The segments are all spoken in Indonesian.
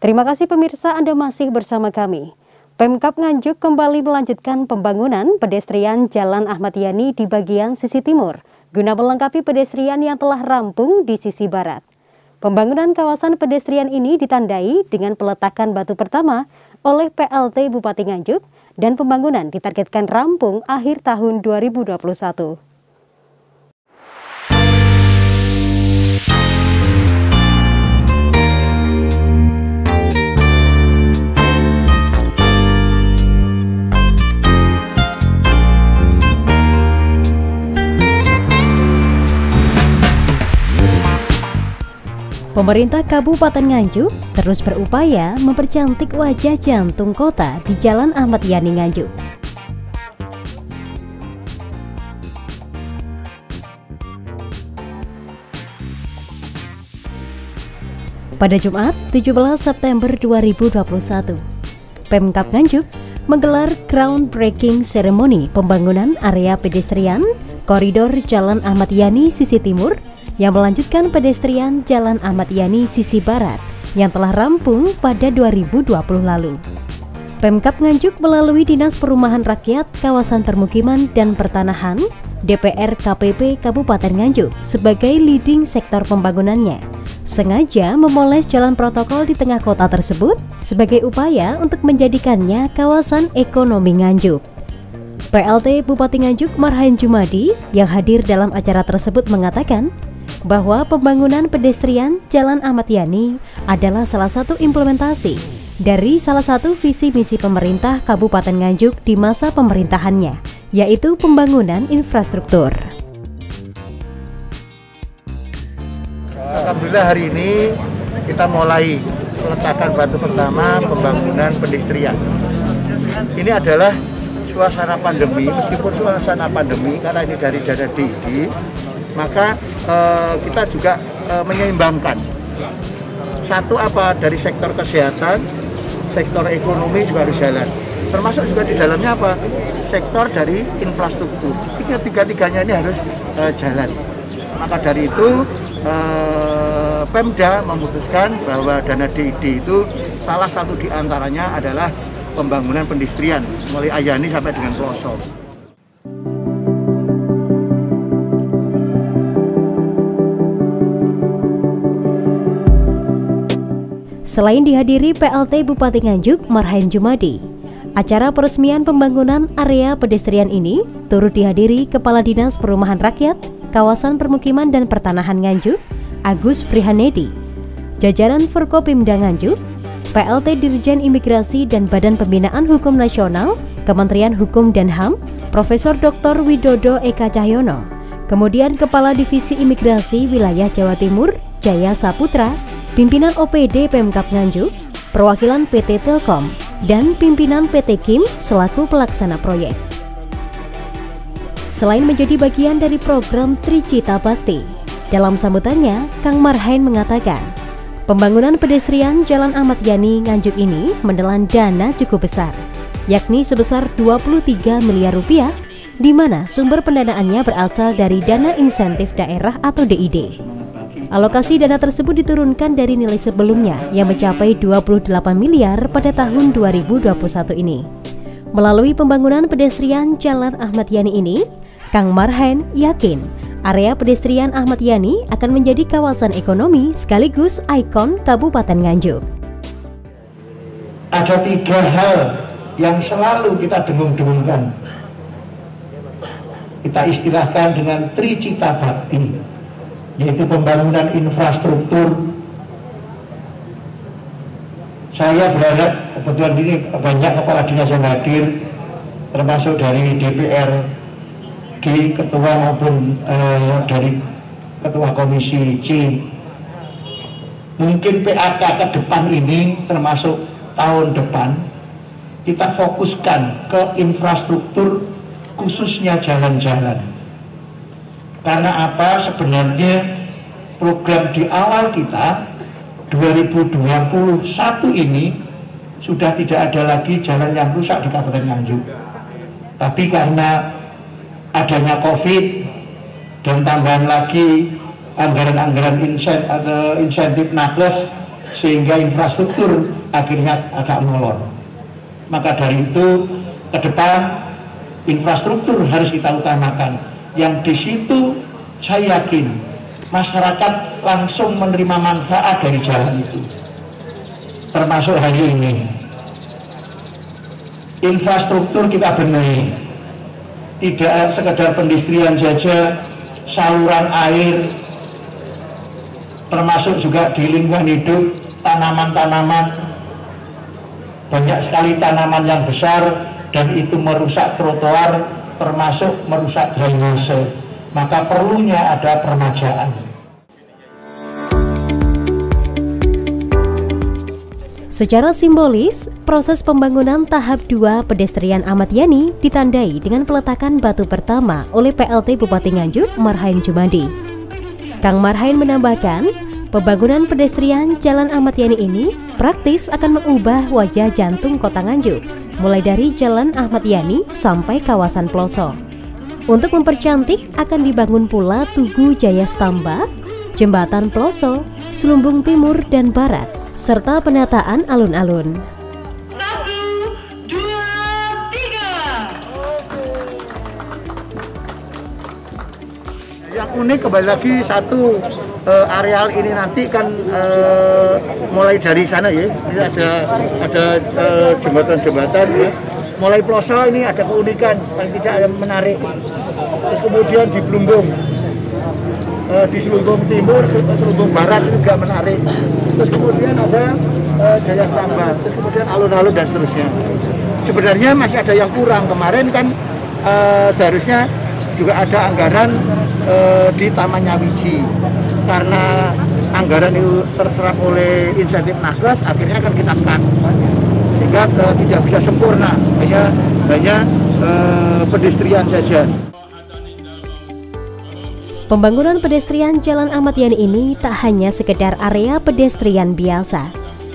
Terima kasih pemirsa, Anda masih bersama kami. Pemkab Nganjuk kembali melanjutkan pembangunan pedestrian Jalan Ahmad Yani di bagian sisi timur, guna melengkapi pedestrian yang telah rampung di sisi barat. Pembangunan kawasan pedestrian ini ditandai dengan peletakan batu pertama oleh PLT Bupati Nganjuk dan pembangunan ditargetkan rampung akhir tahun 2021. Pemerintah Kabupaten Nganjuk terus berupaya mempercantik wajah jantung kota di Jalan Ahmad Yani Nganjuk. Pada Jumat 17 September 2021, Pemkab Nganjuk menggelar groundbreaking ceremony pembangunan area pedestrian koridor Jalan Ahmad Yani sisi timur yang melanjutkan pedestrian Jalan Ahmad Yani sisi barat yang telah rampung pada 2020 lalu. Pemkab Nganjuk melalui Dinas Perumahan Rakyat, Kawasan Permukiman dan Pertanahan DPR KPP Kabupaten Nganjuk sebagai leading sektor pembangunannya, sengaja memoles jalan protokol di tengah kota tersebut sebagai upaya untuk menjadikannya kawasan ekonomi Nganjuk. PLT Bupati Nganjuk Marhain Jumadi yang hadir dalam acara tersebut mengatakan bahwa pembangunan pedestrian Jalan Ahmad Yani adalah salah satu implementasi dari salah satu visi misi pemerintah Kabupaten Nganjuk di masa pemerintahannya, yaitu pembangunan infrastruktur. Alhamdulillah hari ini kita mulai peletakan batu pertama pembangunan pedestrian. Ini adalah suasana pandemi, meskipun suasana pandemi karena ini dari dana DID, maka kita juga menyeimbangkan. Satu apa dari sektor kesehatan, sektor ekonomi juga harus jalan. Termasuk juga di dalamnya apa? Sektor dari infrastruktur. Tiga-tiganya ini harus jalan. Maka dari itu Pemda memutuskan bahwa dana DID itu salah satu di antaranya adalah pembangunan pedestrian mulai Ayani sampai dengan Pelosok. Selain dihadiri PLT Bupati Nganjuk Marhain Jumadi, acara peresmian pembangunan area pedestrian ini turut dihadiri Kepala Dinas Perumahan Rakyat, Kawasan Permukiman dan Pertanahan Nganjuk, Agus Frihanedi, jajaran Forkopimda Nganjuk, PLT Dirjen Imigrasi dan Badan Pembinaan Hukum Nasional, Kementerian Hukum dan HAM, Profesor Dr. Widodo Eka Cahyono, kemudian Kepala Divisi Imigrasi Wilayah Jawa Timur, Jaya Saputra, pimpinan OPD Pemkab Nganjuk, perwakilan PT Telkom, dan pimpinan PT Kim selaku pelaksana proyek. Selain menjadi bagian dari program Tricita Bakti, dalam sambutannya, Kang Marhain mengatakan, pembangunan pedestrian Jalan Ahmad Yani Nganjuk ini menelan dana cukup besar, yakni sebesar 23 miliar rupiah, di mana sumber pendanaannya berasal dari dana insentif daerah atau DID. Alokasi dana tersebut diturunkan dari nilai sebelumnya yang mencapai 28 miliar pada tahun 2021 ini. Melalui pembangunan pedestrian Jalan Ahmad Yani ini, Kang Marhain yakin area pedestrian Ahmad Yani akan menjadi kawasan ekonomi sekaligus ikon Kabupaten Nganjuk. Ada 3 hal yang selalu kita dengung-dengungkan. Kita istilahkan dengan Tricita Bakti, yaitu pembangunan infrastruktur. Saya berharap kebetulan ini banyak kepala dinas yang hadir, termasuk dari DPRD, ketua maupun dari ketua komisi C. Mungkin PAK ke depan ini, termasuk tahun depan, kita fokuskan ke infrastruktur, khususnya jalan-jalan. Karena apa? Sebenarnya program di awal kita 2021 ini sudah tidak ada lagi jalan yang rusak di Kabupaten Nganjuk. Tapi karena adanya COVID dan tambahan lagi anggaran-anggaran insentif nakes, sehingga infrastruktur akhirnya agak molor. Maka dari itu ke depan infrastruktur harus kita utamakan, yang di situ saya yakin masyarakat langsung menerima manfaat dari jalan itu. Termasuk hari ini infrastruktur kita benahi, tidak sekedar pendistrian saja, saluran air, termasuk juga di lingkungan hidup, tanaman-tanaman, banyak sekali tanaman yang besar dan itu merusak trotoar, termasuk merusak drainase. Maka perlunya ada permajaan. Secara simbolis, proses pembangunan tahap 2 pedestrian Ahmad Yani ditandai dengan peletakan batu pertama oleh PLT Bupati Nganjuk, Marhain Jumandi. Kang Marhain menambahkan, pembangunan pedestrian Jalan Ahmad Yani ini praktis akan mengubah wajah jantung kota Nganjuk, mulai dari Jalan Ahmad Yani sampai kawasan Ploso. Untuk mempercantik akan dibangun pula Tugu Jaya Stamba, Jembatan Ploso, Selumbung Timur dan Barat, serta penataan alun-alun. 1, 2, 3. Yang unik kembali lagi satu, areal ini nanti kan mulai dari sana ya, ini ada jembatan-jembatan ya. Mulai Ploso ini ada keunikan, paling tidak ada menarik. Terus kemudian di Blumbung, di Selumbung Timur, Selumbung Barat itu juga menarik. Terus kemudian ada Jaya Stamba, terus kemudian alun-alun dan seterusnya. Sebenarnya masih ada yang kurang. Kemarin kan seharusnya juga ada anggaran di Taman Nyawiji. Karena anggaran itu terserap oleh insentif nakes, akhirnya akan kita cut. Sehingga tidak bisa sempurna, hanya pedestrian saja. Pembangunan pedestrian Jalan Ahmad Yani ini tak hanya sekedar area pedestrian biasa,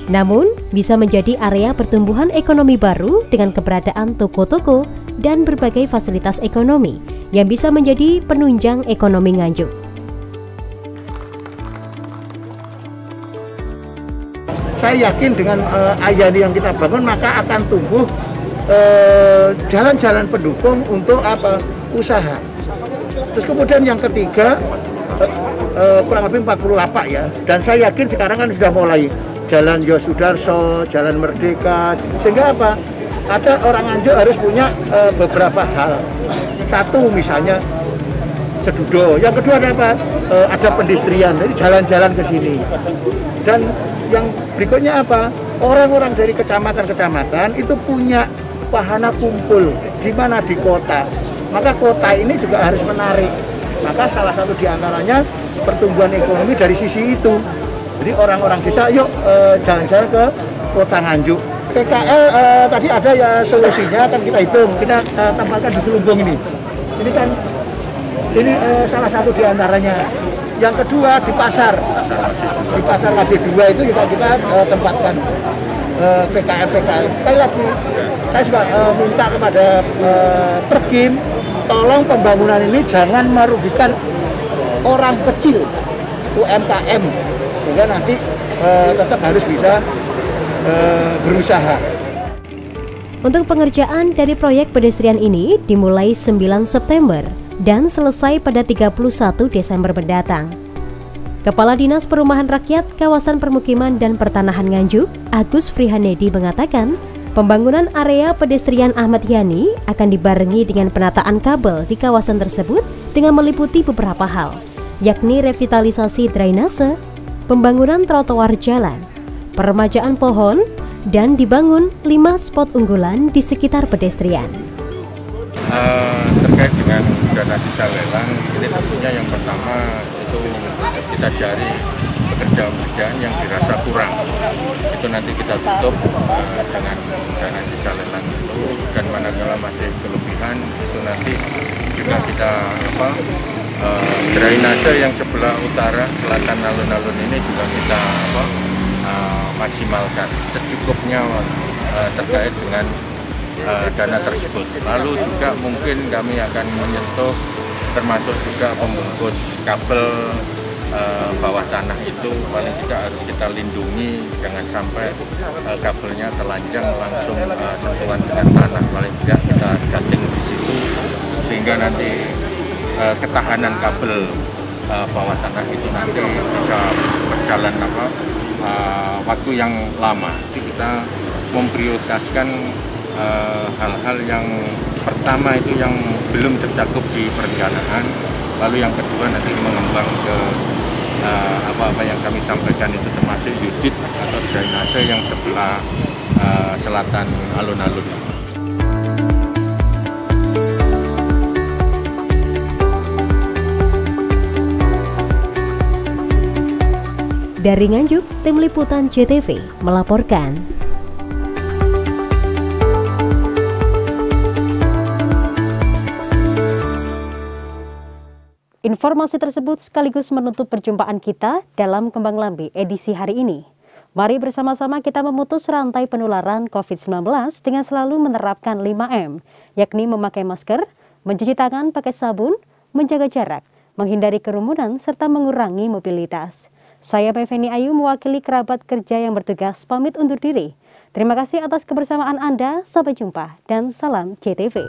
namun bisa menjadi area pertumbuhan ekonomi baru dengan keberadaan toko-toko dan berbagai fasilitas ekonomi yang bisa menjadi penunjang ekonomi Nganjuk. Saya yakin dengan Ayani yang kita bangun maka akan tumbuh jalan-jalan pendukung untuk usaha. Terus kemudian yang ketiga kurang lebih 40 lapak ya, dan saya yakin sekarang kan sudah mulai Jalan Yosudarso, Jalan Merdeka, sehingga ada orang Nganjuk harus punya beberapa hal. Satu misalnya sedudo, yang kedua ada pendistrian, jadi jalan-jalan ke sini. Dan yang berikutnya orang-orang dari kecamatan-kecamatan itu punya wahana kumpul di mana di kota. Maka kota ini juga harus menarik. Maka salah satu diantaranya pertumbuhan ekonomi dari sisi itu. Jadi orang-orang desa yuk jalan-jalan ke kota Nganjuk. PKL tadi ada ya solusinya, kan kita hitung, kita tempatkan di Selumbung ini. Ini kan salah satu diantaranya. Yang kedua di pasar KB2 itu juga kita tempatkan PKL. Sekali lagi saya juga minta kepada Perkim, tolong pembangunan ini jangan merugikan orang kecil, UMKM, sehingga nanti tetap harus bisa berusaha. Untuk pengerjaan dari proyek pedestrian ini dimulai 9 September dan selesai pada 31 Desember mendatang. Kepala Dinas Perumahan Rakyat Kawasan Permukiman dan Pertanahan Nganjuk, Agus Frihanedi mengatakan, pembangunan area pedestrian Ahmad Yani akan dibarengi dengan penataan kabel di kawasan tersebut dengan meliputi beberapa hal, yakni revitalisasi drainase, pembangunan trotoar jalan, peremajaan pohon, dan dibangun 5 spot unggulan di sekitar pedestrian. Terkait dengan dana sisa lelang, ini tentunya yang pertama itu kita cari pekerjaan-pekerjaan yang dirasa kurang. Itu nanti kita tutup dengan dana sisa lelang itu, dan manakala masih kelebihan itu nanti juga kita drainase yang sebelah utara selatan alun-alun ini juga kita maksimalkan secukupnya terkait dengan dana tersebut. Lalu juga mungkin kami akan menyentuh termasuk juga pembungkus kabel bawah tanah itu paling tidak harus kita lindungi, jangan sampai kabelnya telanjang langsung sentuhan dengan tanah, paling tidak kita cutting di situ sehingga nanti ketahanan kabel bawah tanah itu nanti bisa berjalan waktu yang lama. Jadi kita memprioritaskan hal-hal yang pertama itu yang belum tercakup di perencanaan, lalu yang kedua nanti mengembang ke apa yang kami sampaikan itu termasuk yudit atau drainase yang sebelah selatan alun-alun. Dari Nganjuk, Tim Liputan JTV melaporkan. Informasi tersebut sekaligus menutup perjumpaan kita dalam Kembang Lambi edisi hari ini. Mari bersama-sama kita memutus rantai penularan COVID-19 dengan selalu menerapkan 5M, yakni memakai masker, mencuci tangan pakai sabun, menjaga jarak, menghindari kerumunan, serta mengurangi mobilitas. Saya Meveni Ayu mewakili kerabat kerja yang bertugas pamit undur diri. Terima kasih atas kebersamaan Anda, sampai jumpa, dan salam JTV.